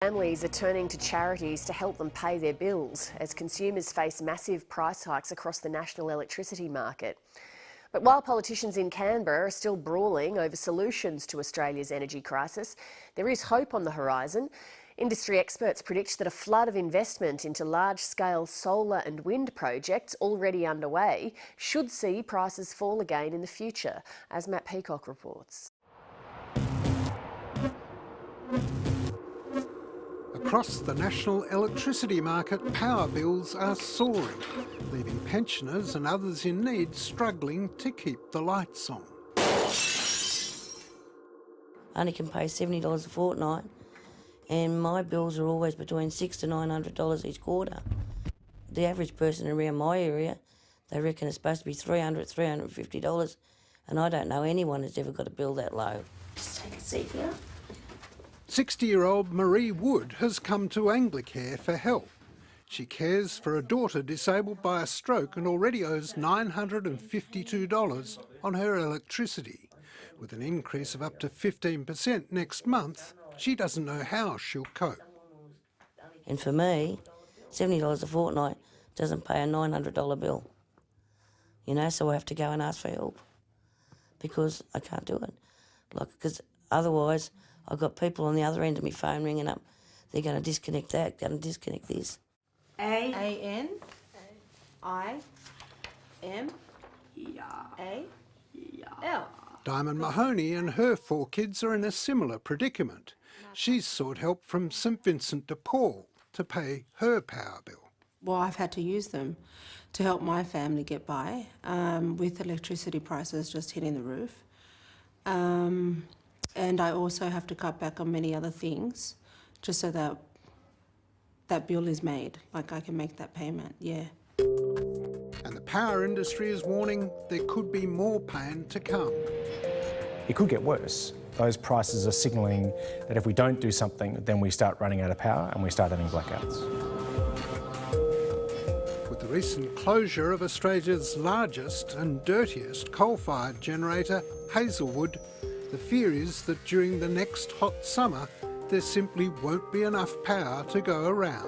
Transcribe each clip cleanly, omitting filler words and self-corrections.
Families are turning to charities to help them pay their bills as consumers face massive price hikes across the national electricity market. But while politicians in Canberra are still brawling over solutions to Australia's energy crisis, there is hope on the horizon. Industry experts predict that a flood of investment into large-scale solar and wind projects already underway should see prices fall again in the future, as Matt Peacock reports. Across the national electricity market, power bills are soaring, leaving pensioners and others in need struggling to keep the lights on. I only can pay $70 a fortnight, and my bills are always between $600 to $900 each quarter. The average person around my area, they reckon it's supposed to be $300, $350, and I don't know anyone who's ever got a bill that low. Just take a seat here. 60-year-old Marie Wood has come to Anglicare for help. She cares for a daughter disabled by a stroke and already owes $952 on her electricity. With an increase of up to 15% next month, she doesn't know how she'll cope. And for me, $70 a fortnight doesn't pay a $900 bill. You know, so I have to go and ask for help because I can't do it. Because otherwise, I've got people on the other end of my phone ringing up. They're going to disconnect that, going to disconnect this. A-N-I-M-A-A-L. Diamond Mahoney and her 4 kids are in a similar predicament. She's sought help from St Vincent de Paul to pay her power bill. Well, I've had to use them to help my family get by with electricity prices just hitting the roof. And I also have to cut back on many other things just so that that bill is made, like I can make that payment, yeah. And the power industry is warning there could be more pain to come. It could get worse. Those prices are signalling that if we don't do something, then we start running out of power and we start having blackouts. With the recent closure of Australia's largest and dirtiest coal-fired generator, Hazelwood, the fear is that during the next hot summer, there simply won't be enough power to go around.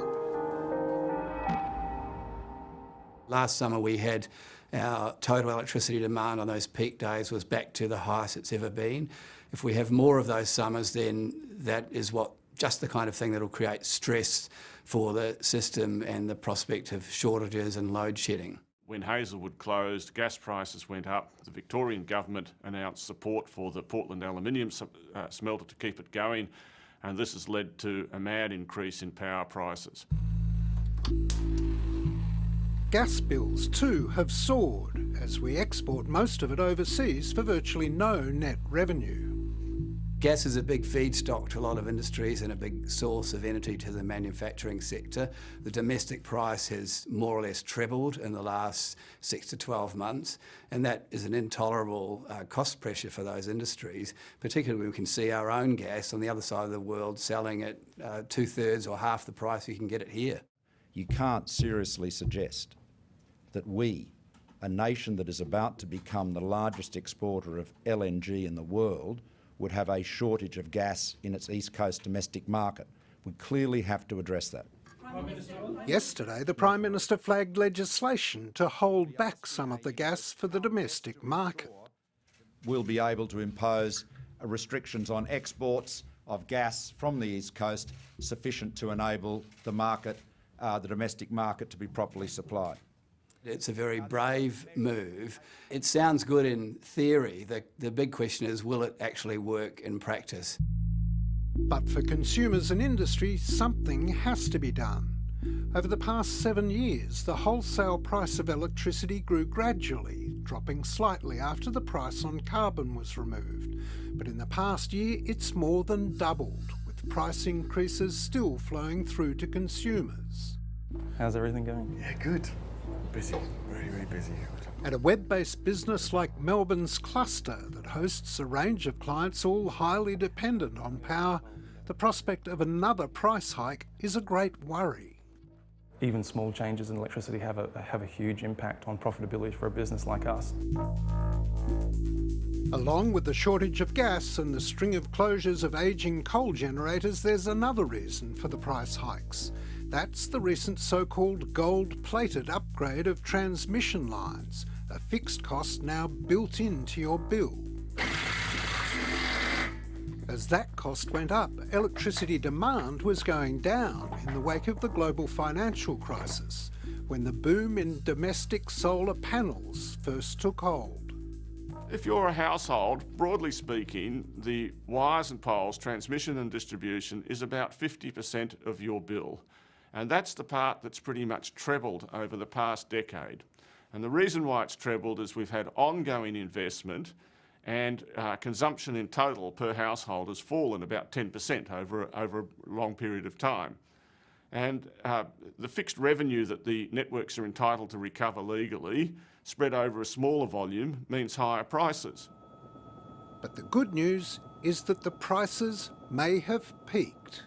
Last summer we had our total electricity demand on those peak days was back to the highest it's ever been. If we have more of those summers, then that is just the kind of thing that will create stress for the system and the prospect of shortages and load shedding. When Hazelwood closed, gas prices went up. The Victorian government announced support for the Portland aluminium smelter to keep it going, and this has led to a mad increase in power prices. Gas bills too have soared as we export most of it overseas for virtually no net revenue. Gas is a big feedstock to a lot of industries and a big source of energy to the manufacturing sector. The domestic price has more or less trebled in the last 6 to 12 months, and that is an intolerable cost pressure for those industries, particularly when we can see our own gas on the other side of the world selling at 2/3 or half the price we can get it here. You can't seriously suggest that we, a nation that is about to become the largest exporter of LNG in the world, would have a shortage of gas in its East Coast domestic market. We clearly have to address that. Yesterday, the Prime Minister flagged legislation to hold back some of the gas for the domestic market. We'll be able to impose restrictions on exports of gas from the East Coast sufficient to enable the market, the domestic market, to be properly supplied. It's a very brave move. It sounds good in theory. The big question is, will it actually work in practice? But for consumers and industry, something has to be done. Over the past 7 years, the wholesale price of electricity grew gradually, dropping slightly after the price on carbon was removed. But in the past year, it's more than doubled, with price increases still flowing through to consumers. How's everything going? Yeah, good. Busy, really, really busy. At a web-based business like Melbourne's Cluster that hosts a range of clients all highly dependent on power, the prospect of another price hike is a great worry. Even small changes in electricity have a huge impact on profitability for a business like us. Along with the shortage of gas and the string of closures of ageing coal generators, there's another reason for the price hikes. That's the recent so-called gold-plated upgrade of transmission lines, a fixed cost now built into your bill. As that cost went up, electricity demand was going down in the wake of the global financial crisis, when the boom in domestic solar panels first took hold. If you're a household, broadly speaking, the wires and poles, transmission and distribution, is about 50% of your bill. And that's the part that's pretty much trebled over the past decade. And the reason why it's trebled is we've had ongoing investment, and consumption in total per household has fallen about 10% over a long period of time. And the fixed revenue that the networks are entitled to recover legally, spread over a smaller volume, means higher prices. But the good news is that the prices may have peaked.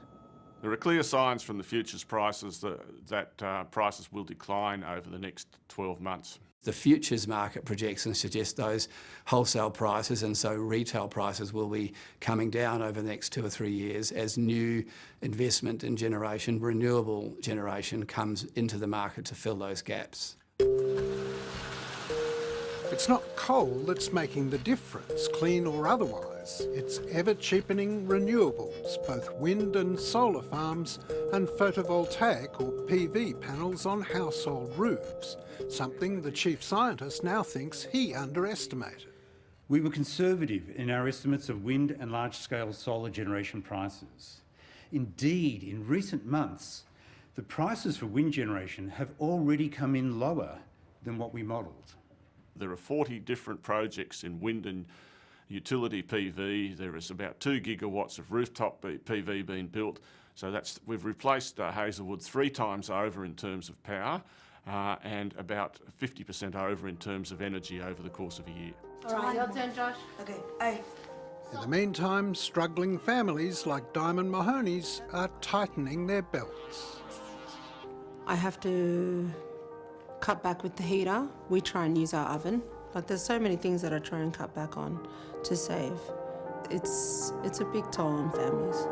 There are clear signs from the futures prices that prices will decline over the next 12 months. The futures market projections suggest those wholesale prices and so retail prices will be coming down over the next 2 or 3 years as new investment in generation, renewable generation, comes into the market to fill those gaps. It's not coal that's making the difference, clean or otherwise. It's ever-cheapening renewables, both wind and solar farms and photovoltaic or PV panels on household roofs, something the chief scientist now thinks he underestimated. We were conservative in our estimates of wind and large-scale solar generation prices. Indeed, in recent months, the prices for wind generation have already come in lower than what we modelled. There are 40 different projects in wind and utility PV. There is about 2 gigawatts of rooftop PV being built. So we've replaced Hazelwood 3 times over in terms of power and about 50% over in terms of energy over the course of a year. All right, your turn, Josh. Okay, hey. In the meantime, struggling families like Diamond Mahoney's are tightening their belts. I have to cut back with the heater. We try and use our oven. Like, there's so many things that I try and cut back on to save. It's a big toll on families.